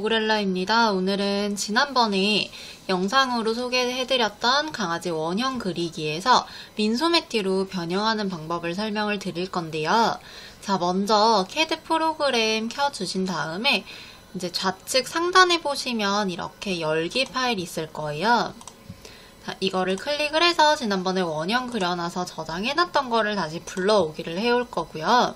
도그렐라입니다. 오늘은 지난번에 영상으로 소개해드렸던 강아지 원형 그리기에서 민소매티로 변형하는 방법을 설명을 드릴 건데요. 자, 먼저 CAD 프로그램 켜주신 다음에 이제 좌측 상단에 보시면 이렇게 열기 파일이 있을 거예요. 자, 이거를 클릭을 해서 지난번에 원형 그려놔서 저장해놨던 거를 다시 불러오기를 해올 거고요.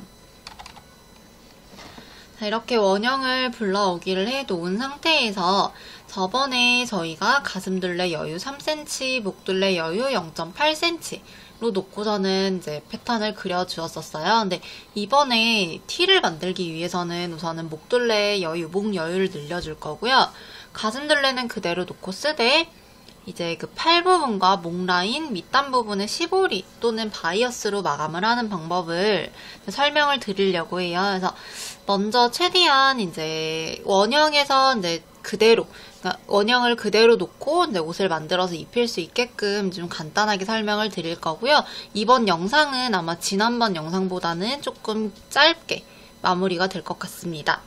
자, 이렇게 원형을 불러오기를 해놓은 상태에서 저번에 저희가 가슴둘레 여유 3cm, 목둘레 여유 0.8cm로 놓고서는 이제 패턴을 그려주었었어요. 근데 이번에 T를 만들기 위해서는 우선은 목둘레 여유, 목 여유를 늘려줄 거고요. 가슴둘레는 그대로 놓고 쓰되 이제 그 팔 부분과 목 라인, 밑단 부분의 시보리 또는 바이어스로 마감을 하는 방법을 설명을 드리려고 해요. 그래서 먼저 최대한 이제 원형에서 이제 그대로, 그러니까 원형을 그대로 놓고 이제 옷을 만들어서 입힐 수 있게끔 좀 간단하게 설명을 드릴 거고요. 이번 영상은 아마 지난번 영상보다는 조금 짧게 마무리가 될 것 같습니다.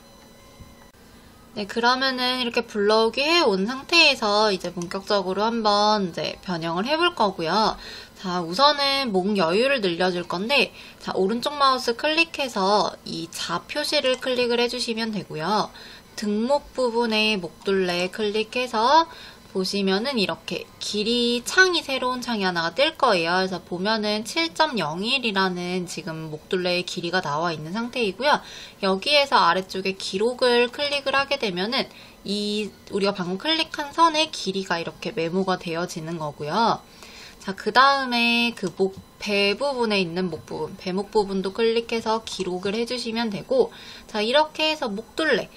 네, 그러면은 이렇게 불러오기 해온 상태에서 이제 본격적으로 한번 이제 변형을 해볼 거고요. 자, 우선은 목 여유를 늘려줄 건데, 자, 오른쪽 마우스 클릭해서 이 자 표시를 클릭을 해주시면 되고요. 등목 부분에 목둘레 클릭해서 보시면은 이렇게 길이 창이 새로운 창이 하나가 뜰 거예요. 그래서 보면은 7.01이라는 지금 목둘레의 길이가 나와 있는 상태이고요. 여기에서 아래쪽에 기록을 클릭을 하게 되면은 우리가 방금 클릭한 선의 길이가 이렇게 메모가 되어지는 거고요. 자, 그 다음에 그 배 부분에 있는 목 부분, 배목 부분도 클릭해서 기록을 해주시면 되고, 자, 이렇게 해서 목둘레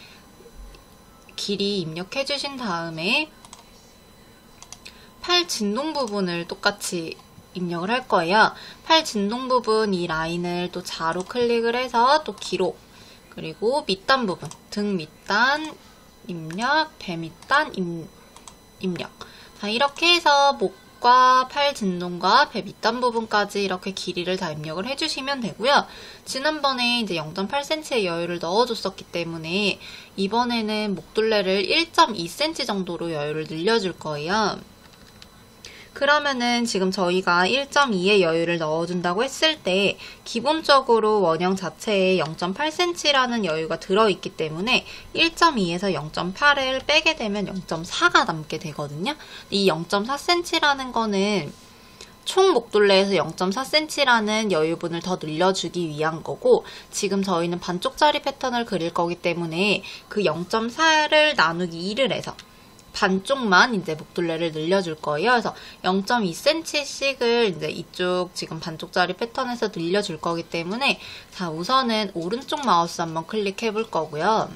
길이 입력해주신 다음에 팔 진동 부분을 똑같이 입력을 할 거예요. 팔 진동 부분 이 라인을 또 자로 클릭을 해서 또 기록, 그리고 밑단 부분, 등 밑단 입력, 배 밑단 입력. 자, 이렇게 해서 목과 팔 진동과 배 밑단 부분까지 이렇게 길이를 다 입력을 해주시면 되고요. 지난번에 이제 0.8cm의 여유를 넣어줬었기 때문에 이번에는 목둘레를 1.2cm 정도로 여유를 늘려줄 거예요. 그러면은 지금 저희가 1.2의 여유를 넣어준다고 했을 때 기본적으로 원형 자체에 0.8cm라는 여유가 들어있기 때문에 1.2에서 0.8을 빼게 되면 0.4가 남게 되거든요. 이 0.4cm라는 거는 총 목둘레에서 0.4cm라는 여유분을 더 늘려주기 위한 거고, 지금 저희는 반쪽짜리 패턴을 그릴 거기 때문에 그 0.4를 나누기 2를 해서 반쪽만 이제 목둘레를 늘려줄 거예요. 그래서 0.2cm씩을 이제 이쪽 지금 반쪽짜리 패턴에서 늘려줄 거기 때문에, 자, 우선은 오른쪽 마우스 한번 클릭해 볼 거고요.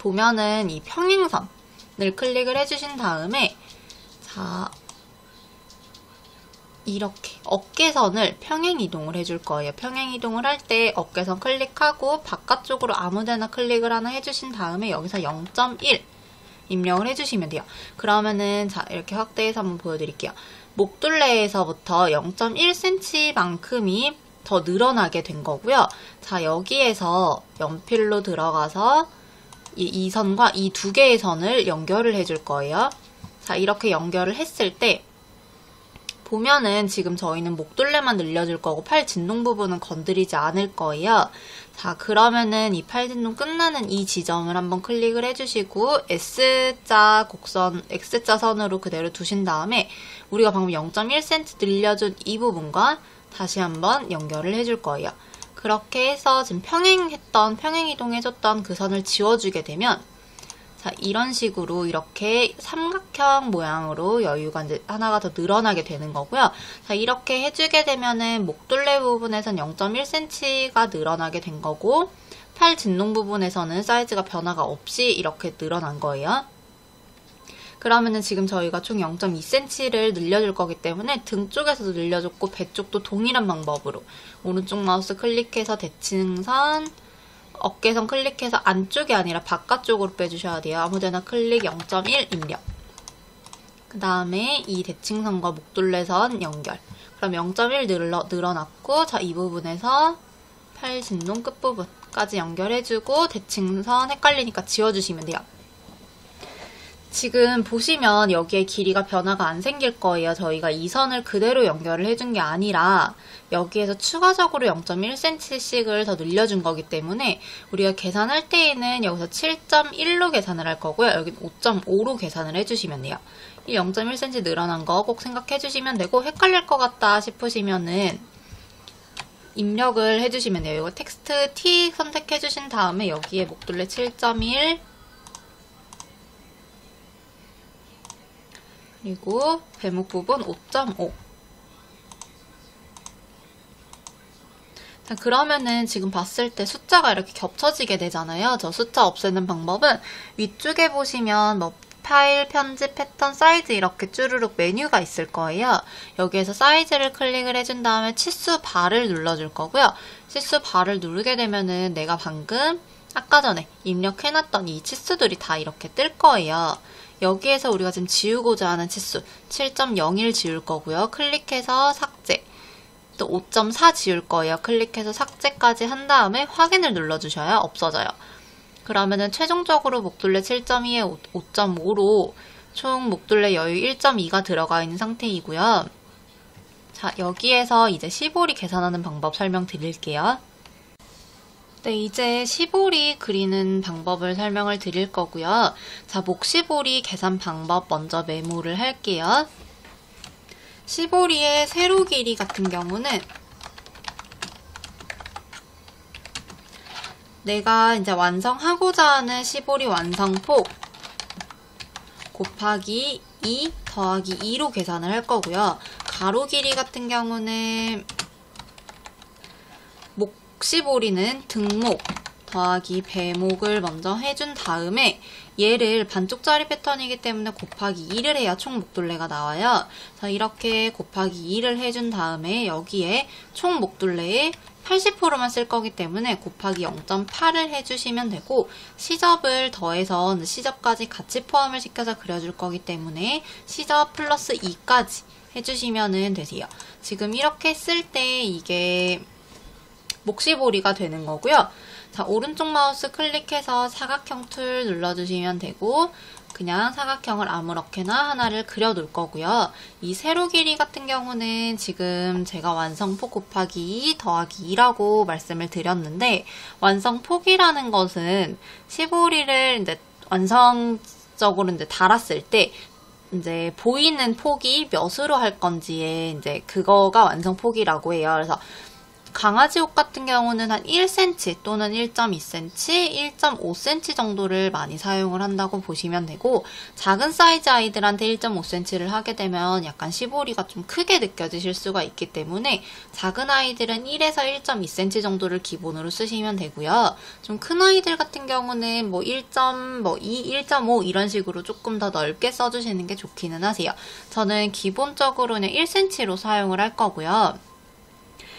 보면은 이 평행선을 클릭을 해주신 다음에, 자, 이렇게 어깨선을 평행 이동을 해줄 거예요. 평행 이동을 할 때 어깨선 클릭하고 바깥쪽으로 아무데나 클릭을 하나 해주신 다음에 여기서 0.1 입력을 해주시면 돼요. 그러면은 자, 이렇게 확대해서 한번 보여드릴게요. 목둘레에서부터 0.1cm만큼이 더 늘어나게 된 거고요. 자, 여기에서 연필로 들어가서 이 선과 이 두 개의 선을 연결을 해줄 거예요. 자, 이렇게 연결을 했을 때 보면은 지금 저희는 목둘레만 늘려줄 거고 팔 진동 부분은 건드리지 않을 거예요. 자, 그러면은 이 팔 진동 끝나는 이 지점을 한번 클릭을 해주시고 S자 곡선, X자 선으로 그대로 두신 다음에 우리가 방금 0.1cm 늘려준 이 부분과 다시 한번 연결을 해줄 거예요. 그렇게 해서 지금 평행 이동해줬던 그 선을 지워주게 되면, 자, 이런 식으로 이렇게 삼각형 모양으로 여유가 이제 하나가 더 늘어나게 되는 거고요. 자, 이렇게 해주게 되면은 목둘레 부분에선 0.1cm가 늘어나게 된 거고, 팔 진동 부분에서는 사이즈가 변화가 없이 이렇게 늘어난 거예요. 그러면은 지금 저희가 총 0.2cm를 늘려줄 거기 때문에 등 쪽에서도 늘려줬고 배 쪽도 동일한 방법으로 오른쪽 마우스 클릭해서 대칭선, 어깨선 클릭해서 안쪽이 아니라 바깥쪽으로 빼주셔야 돼요. 아무데나 클릭 0.1 입력. 그 다음에 이 대칭선과 목둘레선 연결. 그럼 0.1 늘어났고, 자, 이 부분에서 팔 진동 끝부분까지 까지 연결해주고 대칭선 헷갈리니까 지워주시면 돼요. 지금 보시면 여기에 길이가 변화가 안 생길 거예요. 저희가 이 선을 그대로 연결을 해준 게 아니라 여기에서 추가적으로 0.1cm씩을 더 늘려준 거기 때문에 우리가 계산할 때에는 여기서 7.1로 계산을 할 거고요. 여기는 5.5로 계산을 해주시면 돼요. 이 0.1cm 늘어난 거 꼭 생각해 주시면 되고, 헷갈릴 것 같다 싶으시면은 입력을 해주시면 돼요. 이거 텍스트 T 선택해 주신 다음에 여기에 목둘레 7.1 그리고 배목 부분 5.5. 자, 그러면은 지금 봤을 때 숫자가 이렇게 겹쳐지게 되잖아요. 저 숫자 없애는 방법은 위쪽에 보시면 뭐 파일, 편집, 패턴, 사이즈 이렇게 쭈루룩 메뉴가 있을 거예요. 여기에서 사이즈를 클릭을 해준 다음에 치수 바를 눌러줄 거고요. 치수 바를 누르게 되면은 내가 방금 아까 전에 입력해놨던 이 치수들이 다 이렇게 뜰 거예요. 여기에서 우리가 지금 지우고자 하는 치수 7.01 지울 거고요. 클릭해서 삭제. 또 5.4 지울 거예요. 클릭해서 삭제까지 한 다음에 확인을 눌러주셔야 없어져요. 그러면은 최종적으로 목둘레 7.2에 5.5로 총 목둘레 여유 1.2가 들어가 있는 상태이고요. 자, 여기에서 이제 시보리 계산하는 방법 설명드릴게요. 네, 이제 시보리 그리는 방법을 설명을 드릴 거고요. 자, 목시보리 계산 방법 먼저 메모를 할게요. 시보리의 세로 길이 같은 경우는 내가 이제 완성하고자 하는 시보리 완성폭 곱하기 2 더하기 2로 계산을 할 거고요. 가로 길이 같은 경우는 목시보리는 등목 더하기 배목을 먼저 해준 다음에 얘를 반쪽짜리 패턴이기 때문에 곱하기 2를 해야 총 목둘레가 나와요. 자, 이렇게 곱하기 2를 해준 다음에 여기에 총 목둘레의 80%만 쓸 거기 때문에 곱하기 0.8을 해주시면 되고, 시접을 더해서 시접까지 같이 포함을 시켜서 그려줄 거기 때문에 시접 플러스 2까지 해주시면 되세요. 지금 이렇게 했을 때 이게 목시보리가 되는 거고요. 자, 오른쪽 마우스 클릭해서 사각형 툴 눌러주시면 되고, 그냥 사각형을 아무렇게나 하나를 그려놓을 거고요. 이 세로 길이 같은 경우는 지금 제가 완성폭 곱하기 2 더하기 2라고 말씀을 드렸는데, 완성폭이라는 것은 시보리를 이제 완성적으로 이제 달았을 때 이제 보이는 폭이 몇으로 할 건지에 이제 그거가 완성폭이라고 해요. 그래서 강아지 옷 같은 경우는 한 1cm 또는 1.2cm, 1.5cm 정도를 많이 사용을 한다고 보시면 되고, 작은 사이즈 아이들한테 1.5cm를 하게 되면 약간 시보리가 좀 크게 느껴지실 수가 있기 때문에 작은 아이들은 1에서 1.2cm 정도를 기본으로 쓰시면 되고요. 좀 큰 아이들 같은 경우는 뭐 1.2, 1.5 이런 식으로 조금 더 넓게 써주시는 게 좋기는 하세요. 저는 기본적으로는 1cm로 사용을 할 거고요.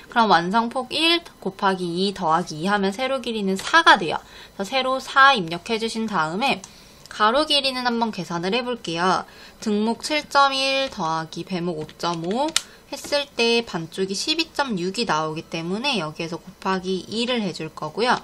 그럼 완성폭 1 곱하기 2 더하기 2 하면 세로 길이는 4가 돼요. 그래서 세로 4 입력해주신 다음에 가로 길이는 한번 계산을 해볼게요. 등목 7.1 더하기 배목 5.5 했을 때 반쪽이 12.6이 나오기 때문에 여기에서 곱하기 2를 해줄 거고요.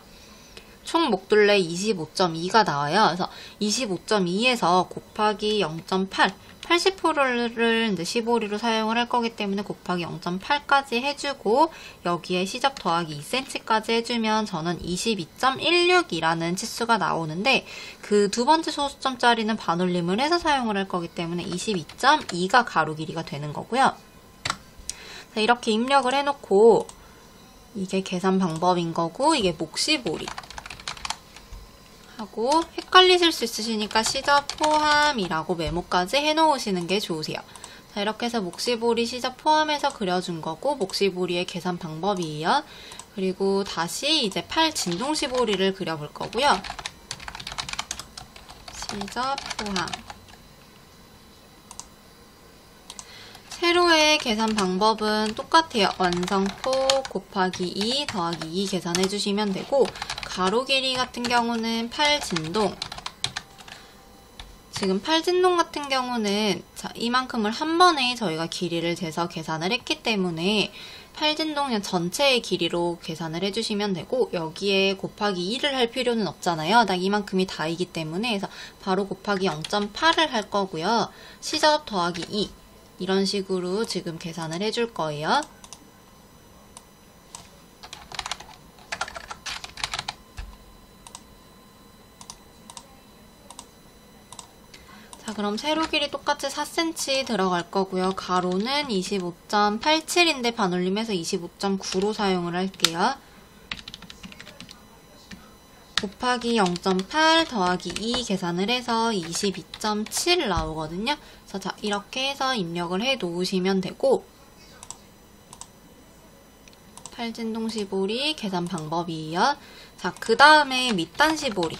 총 목둘레 25.2가 나와요. 그래서 25.2에서 곱하기 0.8 80%를 이제 시보리로 사용을 할 거기 때문에 곱하기 0.8까지 해주고, 여기에 시접 더하기 2cm까지 해주면 저는 22.16이라는 치수가 나오는데, 그 두 번째 소수점짜리는 반올림을 해서 사용을 할 거기 때문에 22.2가 가로 길이가 되는 거고요. 자, 이렇게 입력을 해놓고 이게 계산 방법인 거고, 이게 목시보리 하고, 헷갈리실 수 있으시니까 시접 포함이라고 메모까지 해놓으시는 게 좋으세요. 자, 이렇게 해서 목시보리 시접 포함해서 그려준 거고, 목시보리의 계산 방법이에요. 그리고 다시 이제 팔 진동 시보리를 그려볼 거고요. 시접 포함. 세로의 계산 방법은 똑같아요. 완성폭 곱하기 2 더하기 2 계산해 주시면 되고, 가로 길이 같은 경우는 팔 진동 지금 팔진동 같은 경우는 자, 이만큼을 한 번에 저희가 길이를 재서 계산을 했기 때문에 팔진동 전체의 길이로 계산을 해주시면 되고, 여기에 곱하기 2를 할 필요는 없잖아요. 딱 이만큼이 다이기 때문에. 그래서 바로 곱하기 0.8을 할 거고요. 시접 더하기 2 이런 식으로 지금 계산을 해줄 거예요. 자, 그럼 세로 길이 똑같이 4cm 들어갈 거고요. 가로는 25.87인데 반올림해서 25.9로 사용을 할게요. 곱하기 0.8 더하기 2 계산을 해서 22.7 나오거든요. 그래서 자, 이렇게 해서 입력을 해 놓으시면 되고, 팔진동 시보리 계산 방법이에요. 자, 그 다음에 밑단 시보리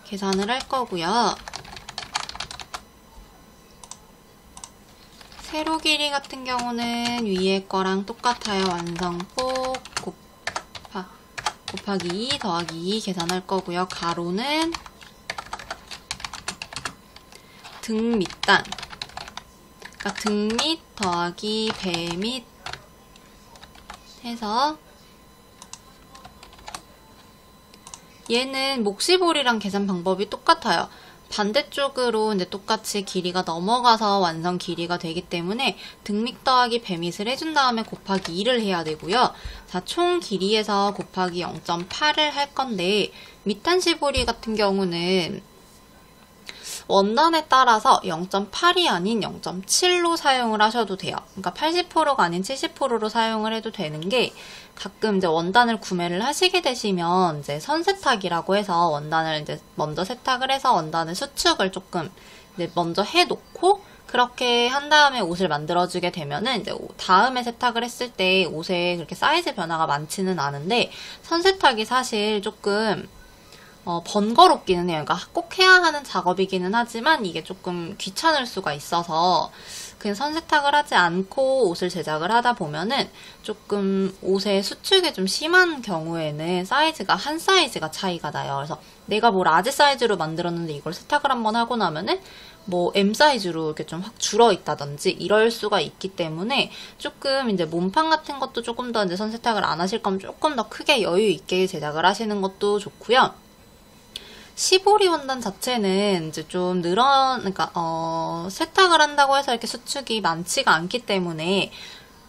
계산을 할 거고요. 세로 길이 같은 경우는 위에 거랑 똑같아요. 완성폭 곱하기 2 더하기 2 계산할 거고요. 가로는 등 밑단, 그러니까 등 밑 더하기 배 밑 해서, 얘는 목시볼이랑 계산 방법이 똑같아요. 반대쪽으로 이제 똑같이 길이가 넘어가서 완성 길이가 되기 때문에 등밑 더하기 배밑을 해준 다음에 곱하기 2를 해야 되고요. 자, 총 길이에서 곱하기 0.8을 할 건데, 밑단 시보리 같은 경우는 원단에 따라서 0.8이 아닌 0.7로 사용을 하셔도 돼요. 그러니까 80%가 아닌 70%로 사용을 해도 되는 게, 가끔 이제 원단을 구매를 하시게 되시면 이제 선세탁이라고 해서 원단을 이제 먼저 세탁을 해서 원단의 수축을 조금 이제 먼저 해놓고, 그렇게 한 다음에 옷을 만들어주게 되면은 이제 다음에 세탁을 했을 때 옷에 그렇게 사이즈 변화가 많지는 않은데, 선세탁이 사실 조금 번거롭기는 해요. 그러니까 꼭 해야 하는 작업이기는 하지만 이게 조금 귀찮을 수가 있어서 그냥 선세탁을 하지 않고 옷을 제작을 하다 보면은 조금 옷의 수축이 좀 심한 경우에는 사이즈가 한 사이즈가 차이가 나요. 그래서 내가 뭐 라지 사이즈로 만들었는데 이걸 세탁을 한번 하고 나면은 뭐 M 사이즈로 이렇게 좀 확 줄어 있다든지 이럴 수가 있기 때문에, 조금 이제 몸판 같은 것도 조금 더 이제 선세탁을 안 하실 거면 조금 더 크게 여유 있게 제작을 하시는 것도 좋고요. 시보리 원단 자체는 이제 좀 그러니까 세탁을 한다고 해서 이렇게 수축이 많지가 않기 때문에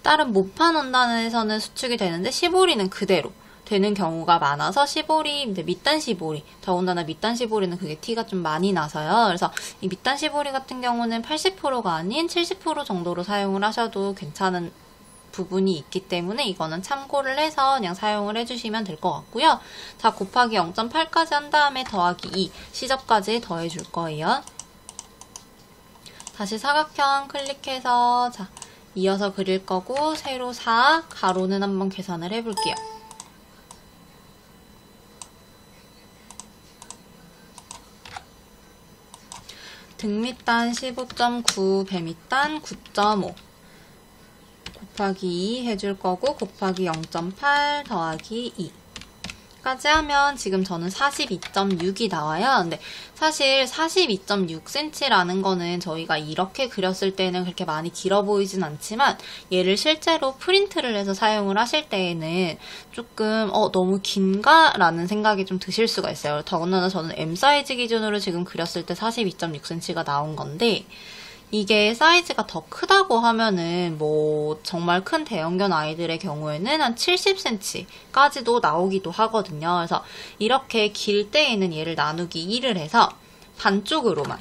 다른 몸판 원단에서는 수축이 되는데 시보리는 그대로 되는 경우가 많아서, 시보리, 이제 밑단 시보리, 더군다나 밑단 시보리는 그게 티가 좀 많이 나서요. 그래서 이 밑단 시보리 같은 경우는 80%가 아닌 70% 정도로 사용을 하셔도 괜찮은 부분이 있기 때문에 이거는 참고를 해서 그냥 사용을 해주시면 될 것 같고요. 자, 곱하기 0.8까지 한 다음에 더하기 2, 시접까지 더해줄 거예요. 다시 사각형 클릭해서 자, 이어서 그릴 거고, 세로 4, 가로는 한번 계산을 해볼게요. 등밑단 15.9, 배밑단 9.5 곱하기 2 해줄 거고, 곱하기 0.8 더하기 2 까지 하면 지금 저는 42.6이 나와요. 근데 사실 42.6cm라는 거는 저희가 이렇게 그렸을 때는 그렇게 많이 길어 보이진 않지만, 얘를 실제로 프린트를 해서 사용을 하실 때에는 조금 너무 긴가? 라는 생각이 좀 드실 수가 있어요. 더군다나 저는 M 사이즈 기준으로 지금 그렸을 때 42.6cm가 나온 건데, 이게 사이즈가 더 크다고 하면은 뭐 정말 큰 대형견 아이들의 경우에는 한 70cm까지도 나오기도 하거든요. 그래서 이렇게 길 때에는 얘를 나누기 2를 해서 반쪽으로만,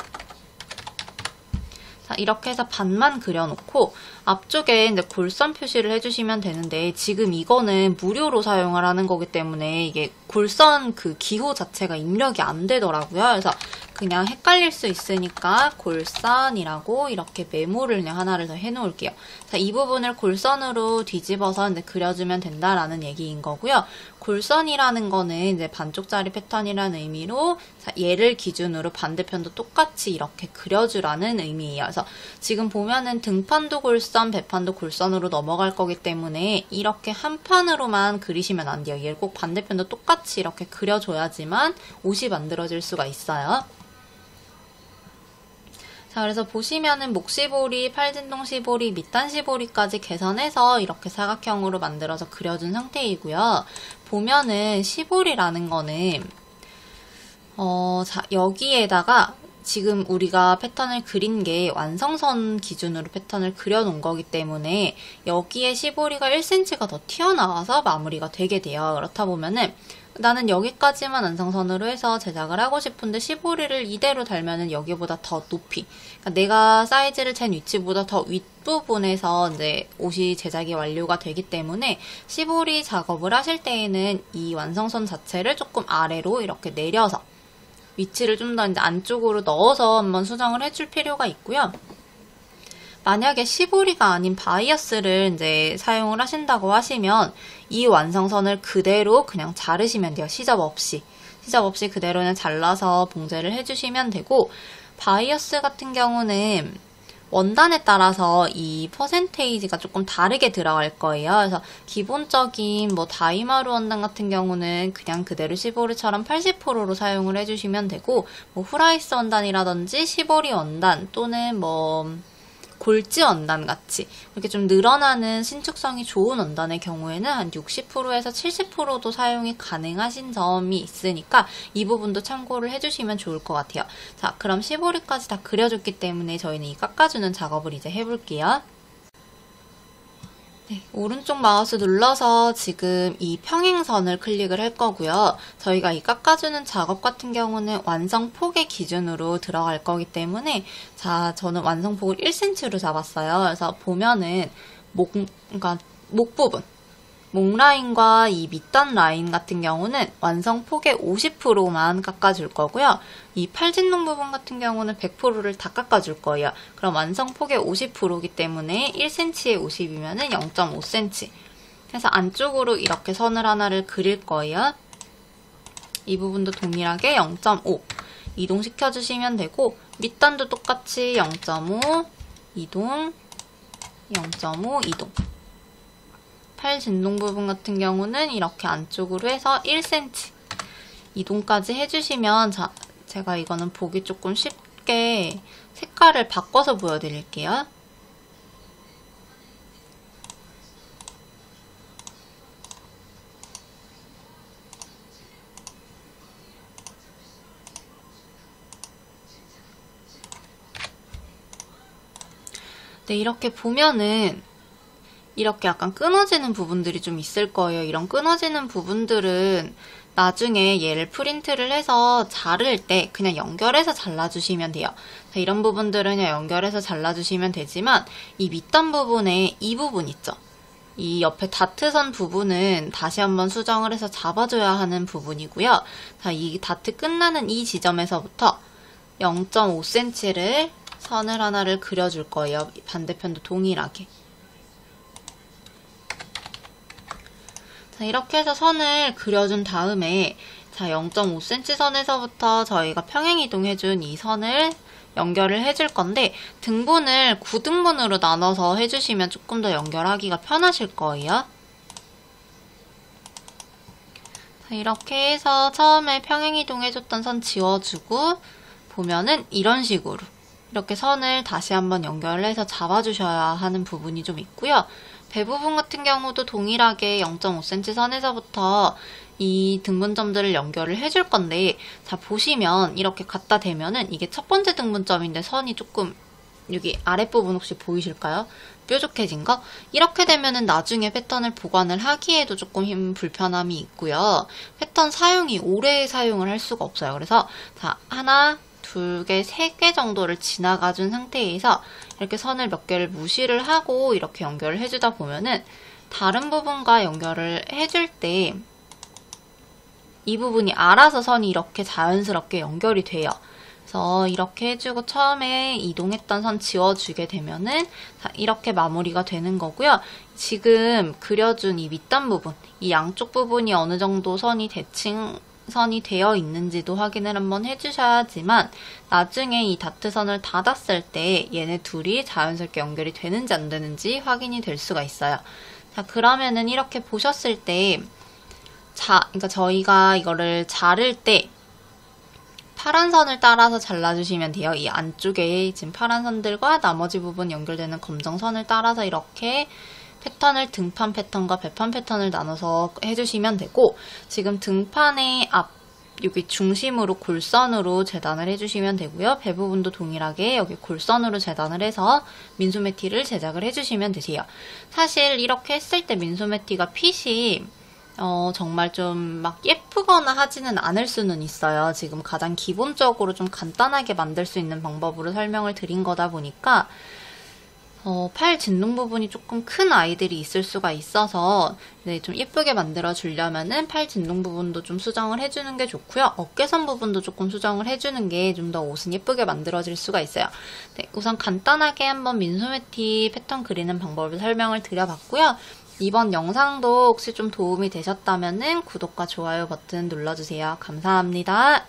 자, 이렇게 해서 반만 그려놓고 앞쪽에 이제 골선 표시를 해주시면 되는데, 지금 이거는 무료로 사용을 하는 거기 때문에 이게 골선 그 기호 자체가 입력이 안 되더라고요. 그래서 그냥 헷갈릴 수 있으니까 골선이라고 이렇게 메모를 그냥 하나를 더 해놓을게요. 자, 이 부분을 골선으로 뒤집어서 이제 그려주면 된다라는 얘기인 거고요. 골선이라는 거는 이제 반쪽짜리 패턴이라는 의미로, 자, 얘를 기준으로 반대편도 똑같이 이렇게 그려주라는 의미예요. 그래서 지금 보면은 등판도 골선, 배판도 골선으로 넘어갈 거기 때문에 이렇게 한 판으로만 그리시면 안 돼요. 얘를 꼭 반대편도 똑같이 이렇게 그려줘야지만 옷이 만들어질 수가 있어요. 자, 그래서 보시면은 목 시보리, 팔진동 시보리, 밑단 시보리까지 개선해서 이렇게 사각형으로 만들어서 그려준 상태이고요. 보면은 시보리라는 거는 자, 여기에다가 지금 우리가 패턴을 그린 게 완성선 기준으로 패턴을 그려놓은 거기 때문에 여기에 시보리가 1cm가 더 튀어나와서 마무리가 되게 돼요. 그렇다 보면은 나는 여기까지만 완성선으로 해서 제작을 하고 싶은데 시보리를 이대로 달면은 여기보다 더 높이, 그러니까 내가 사이즈를 잰 위치보다 더 윗부분에서 이제 옷이 제작이 완료가 되기 때문에 시보리 작업을 하실 때에는 이 완성선 자체를 조금 아래로 이렇게 내려서 위치를 좀 더 이제 안쪽으로 넣어서 한번 수정을 해줄 필요가 있고요. 만약에 시보리가 아닌 바이어스를 이제 사용을 하신다고 하시면 이 완성선을 그대로 그냥 자르시면 돼요. 시접 없이. 시접 없이 그대로 그냥 잘라서 봉제를 해주시면 되고, 바이어스 같은 경우는 원단에 따라서 이 퍼센테이지가 조금 다르게 들어갈 거예요. 그래서 기본적인 뭐 다이마루 원단 같은 경우는 그냥 그대로 시보리처럼 80%로 사용을 해주시면 되고, 뭐 후라이스 원단이라든지 시보리 원단 또는 뭐 골지 원단 같이 이렇게 좀 늘어나는 신축성이 좋은 원단의 경우에는 한 60%에서 70%도 사용이 가능하신 점이 있으니까 이 부분도 참고를 해주시면 좋을 것 같아요. 자, 그럼 시보리까지 다 그려줬기 때문에 저희는 이 깎아주는 작업을 이제 해볼게요. 네, 오른쪽 마우스 눌러서 지금 이 평행선을 클릭을 할 거고요. 저희가 이 깎아주는 작업 같은 경우는 완성폭의 기준으로 들어갈 거기 때문에, 자, 저는 완성폭을 1cm로 잡았어요. 그래서 보면은 그러니까 목 부분, 목 라인과 이 밑단 라인 같은 경우는 완성폭의 50%만 깎아줄 거고요. 이 팔진동 부분 같은 경우는 100%를 다 깎아줄 거예요. 그럼 완성폭의 50%이기 때문에 1cm에 50이면 0.5cm. 그래서 안쪽으로 이렇게 선을 하나를 그릴 거예요. 이 부분도 동일하게 0.5 이동시켜주시면 되고, 밑단도 똑같이 0.5 이동, 0.5 이동. 팔 진동 부분 같은 경우는 이렇게 안쪽으로 해서 1cm 이동까지 해주시면, 자, 제가 이거는 보기 조금 쉽게 색깔을 바꿔서 보여드릴게요. 네, 이렇게 보면은 이렇게 약간 끊어지는 부분들이 좀 있을 거예요. 이런 끊어지는 부분들은 나중에 얘를 프린트를 해서 자를 때 그냥 연결해서 잘라주시면 돼요. 자, 이런 부분들은 그냥 연결해서 잘라주시면 되지만, 이 밑단 부분에 이 부분 있죠? 이 옆에 다트선 부분은 다시 한번 수정을 해서 잡아줘야 하는 부분이고요. 자, 이 다트 끝나는 이 지점에서부터 0.5cm를 선을 하나를 그려줄 거예요. 반대편도 동일하게. 자, 이렇게 해서 선을 그려준 다음에, 자, 0.5cm 선에서부터 저희가 평행이동해준 이 선을 연결을 해줄 건데, 등분을 9등분으로 나눠서 해주시면 조금 더 연결하기가 편하실 거예요. 자, 이렇게 해서 처음에 평행이동해줬던 선 지워주고, 보면은 이런 식으로 이렇게 선을 다시 한번 연결해서 잡아주셔야 하는 부분이 좀 있고요. 배 부분 같은 경우도 동일하게 0.5cm 선에서부터 이 등분점들을 연결을 해줄 건데, 자, 보시면 이렇게 갖다 대면은 이게 첫 번째 등분점인데 선이 조금 여기 아랫부분 혹시 보이실까요? 뾰족해진 거? 이렇게 되면은 나중에 패턴을 보관을 하기에도 조금 불편함이 있고요. 패턴 사용이 오래 사용을 할 수가 없어요. 그래서 자, 하나, 두 개, 세 개 정도를 지나가준 상태에서 이렇게 선을 몇 개를 무시를 하고 이렇게 연결을 해주다 보면은 다른 부분과 연결을 해줄 때 이 부분이 알아서 선이 이렇게 자연스럽게 연결이 돼요. 그래서 이렇게 해주고 처음에 이동했던 선 지워주게 되면은 자, 이렇게 마무리가 되는 거고요. 지금 그려준 이 밑단 부분, 이 양쪽 부분이 어느 정도 선이 대칭선이 되어 있는지도 확인을 한번 해주셔야지만 나중에 이 다트선을 닫았을 때 얘네 둘이 자연스럽게 연결이 되는지 안 되는지 확인이 될 수가 있어요. 자, 그러면은 이렇게 보셨을 때 그러니까 저희가 이거를 자를 때 파란 선을 따라서 잘라주시면 돼요. 이 안쪽에 지금 파란 선들과 나머지 부분 연결되는 검정 선을 따라서 이렇게 패턴을 등판 패턴과 배판 패턴을 나눠서 해주시면 되고, 지금 등판의 여기 중심으로 골선으로 재단을 해주시면 되고요. 배 부분도 동일하게 여기 골선으로 재단을 해서 민소매티를 제작을 해주시면 되세요. 사실 이렇게 했을 때 민소매티가 핏이 정말 좀 막 예쁘거나 하지는 않을 수는 있어요. 지금 가장 기본적으로 좀 간단하게 만들 수 있는 방법으로 설명을 드린 거다 보니까 팔 진동 부분이 조금 큰 아이들이 있을 수가 있어서 네, 좀 예쁘게 만들어 주려면은 팔 진동 부분도 좀 수정을 해주는 게 좋고요. 어깨선 부분도 조금 수정을 해주는 게 좀 더 옷은 예쁘게 만들어질 수가 있어요. 네, 우선 간단하게 한번 민소매티 패턴 그리는 방법을 설명을 드려봤고요. 이번 영상도 혹시 좀 도움이 되셨다면은 구독과 좋아요 버튼 눌러주세요. 감사합니다.